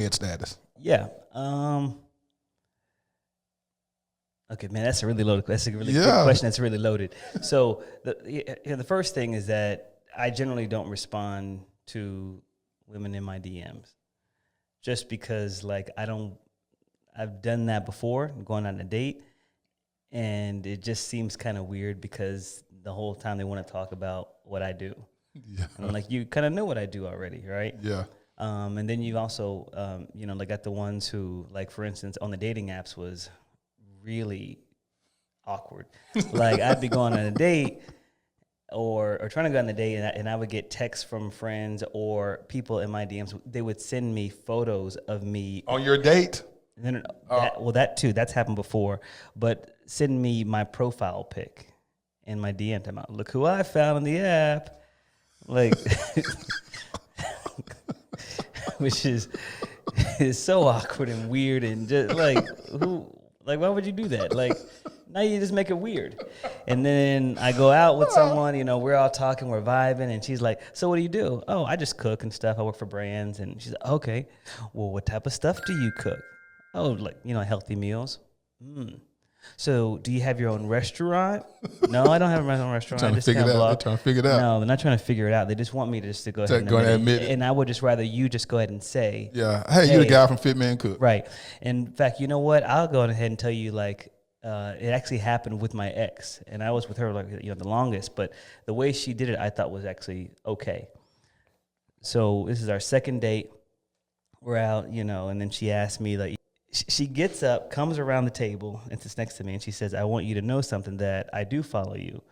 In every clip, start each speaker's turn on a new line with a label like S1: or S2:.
S1: head status?
S2: Yeah. Okay, man, that's a really loaded. That's a really good
S1: Yeah.
S2: question. That's really loaded. So the first thing is that I generally don't respond to women in my DMs, just because like I don't. I've done that before, going on a date, and it just seems kind of weird because the whole time they want to talk about what I do.
S1: Yeah.
S2: And I'm like, you kind of know what I do already, right?
S1: Yeah.
S2: And then you also, like got the ones who, like, for instance, on the dating apps was really awkward. Like, I'd be going on a date or trying to go on a date, and I would get texts from friends or people in my DMs. They would send me photos of me.
S1: On your date?
S2: No. That too. That's happened before. But send me my profile pic in my DM. Time out. Look who I found on the app. Like, which is so awkward and weird and just like why would you do that? Like, now you just make it weird. And then I go out with someone, we're all talking, we're vibing, and she's like, so what do you do? Oh, I just cook and stuff. I work for brands. And she's like, okay, well, what type of stuff do you cook? Oh, like, healthy meals. So do you have your own restaurant? No, I don't have my own restaurant.
S1: Trying to figure it out. They're trying to figure it out.
S2: No, they're not trying to figure it out. They just want me to just to go ahead and admit it. And I would just rather you just go ahead and say,
S1: yeah, hey, you're the guy from Fit Man Cook.
S2: Right. In fact, you know what? I'll go ahead and tell you, like, it actually happened with my ex, and I was with her like the longest. But the way she did it, I thought was actually okay. So this is our second date. We're out, and then she asked me, like, she gets up, comes around the table, and sits next to me, and she says, I want you to know something, that I do follow you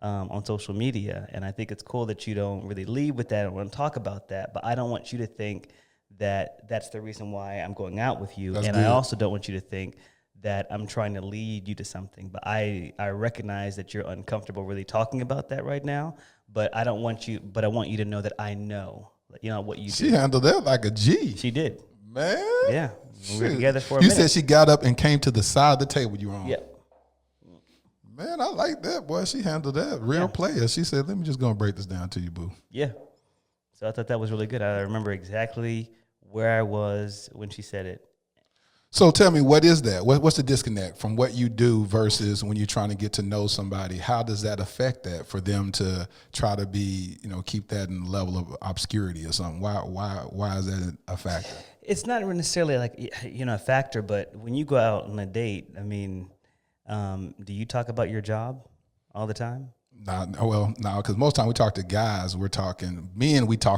S2: on social media, and I think it's cool that you don't really lead with that or want to talk about that, but I don't want you to think that that's the reason why I'm going out with you, and I also don't want you to think that I'm trying to lead you to something, but I recognize that you're uncomfortable really talking about that right now, but I want you to know that I know, what you do.
S1: She handled that like a G.
S2: She did.
S1: Man.
S2: Yeah. We were together for a minute.
S1: You said she got up and came to the side of the table you were on.
S2: Yep.
S1: Man, I like that, boy. She handled that. Real player. She said, let me just go and break this down to you, boo.
S2: Yeah. So I thought that was really good. I remember exactly where I was when she said it.
S1: So tell me, what is that? What's the disconnect from what you do versus when you're trying to get to know somebody? How does that affect that for them to try to be, keep that in the level of obscurity or something? Why is that a factor?
S2: It's not necessarily like, a factor, but when you go out on a date, I mean, do you talk about your job all the time?
S1: No, because most time we talk to guys, we talk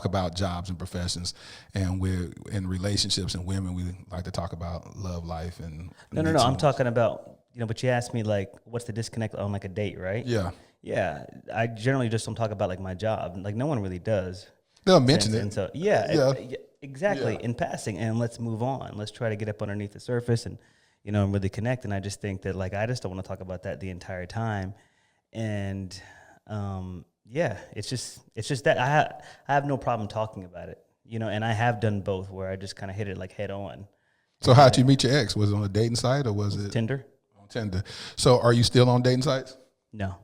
S1: about jobs and professions, and we're in relationships, and women, we like to talk about love life and.
S2: No. I'm talking about, but you asked me, like, what's the disconnect on like a date, right?
S1: Yeah.
S2: Yeah. I generally just don't talk about like my job. Like, no one really does.
S1: They'll mention it.
S2: And so, exactly. In passing, and let's move on. Let's try to get up underneath the surface and, and really connect. And I just think that, like, I just don't want to talk about that the entire time. And it's just that I have no problem talking about it, and I have done both where I just kind of hit it like head on.
S1: So how'd you meet your ex? Was it on a dating site or was it
S2: Tinder?
S1: On Tinder. So are you still on dating sites?
S2: No.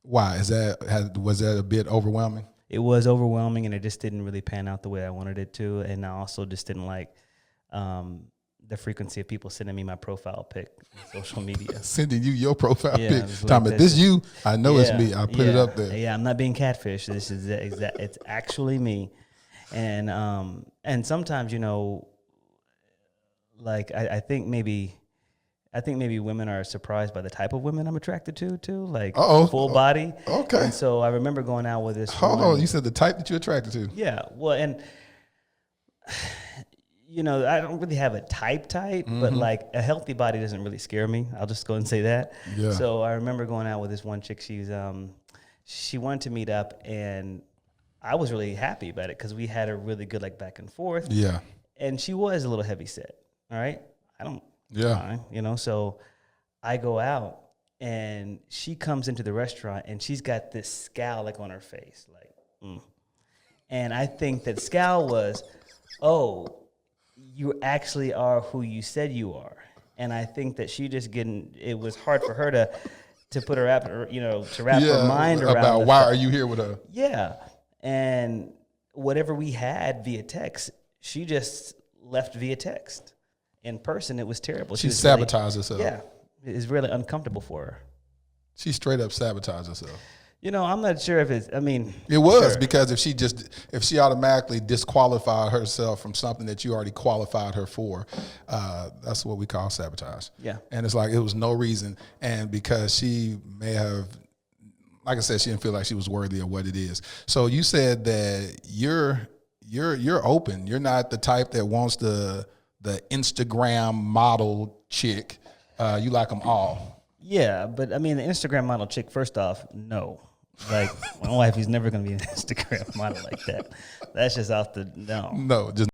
S1: Why? Was that a bit overwhelming?
S2: It was overwhelming, and it just didn't really pan out the way I wanted it to. And I also just didn't like the frequency of people sending me my profile pic on social media.
S1: Sending you your profile pic.
S2: Like,
S1: Tommy, this you? I know it's me. I put it up there.
S2: Yeah, I'm not being catfished. This is it's actually me. And sometimes, like I think maybe women are surprised by the type of women I'm attracted to too, like full body.
S1: Okay.
S2: And so I remember going out with this.
S1: Hold on, you said the type that you're attracted to.
S2: Yeah. Well, and I don't really have a type, but like a healthy body doesn't really scare me. I'll just go and say that.
S1: Yeah.
S2: So I remember going out with this one chick. She wanted to meet up, and I was really happy about it because we had a really good like back and forth.
S1: Yeah.
S2: And she was a little heavy set. All right. I don't.
S1: Yeah.
S2: So I go out, and she comes into the restaurant, and she's got this scowl like on her face, like, And I think that scowl was, oh, you actually are who you said you are. And I think that she just it was hard for her to put her to wrap her mind around
S1: about why are you here with her?
S2: Yeah. And whatever we had via text, she just left via text. In person, it was terrible.
S1: She
S2: was
S1: sabotaged herself.
S2: Yeah, it's really uncomfortable for her.
S1: She straight up sabotaged herself.
S2: I'm not sure if it's. I mean,
S1: It was
S2: sure.
S1: because if she automatically disqualified herself from something that you already qualified her for, that's what we call sabotage.
S2: Yeah.
S1: And it's like it was no reason, and because she may have, like I said, she didn't feel like she was worthy of what it is. So you said that you're open. You're not the type that wants the Instagram model chick. You like them all.
S2: Yeah, but I mean, the Instagram model chick. First off, no. Like my wife is never going to be an Instagram model like that. That's just off the no.
S1: No, just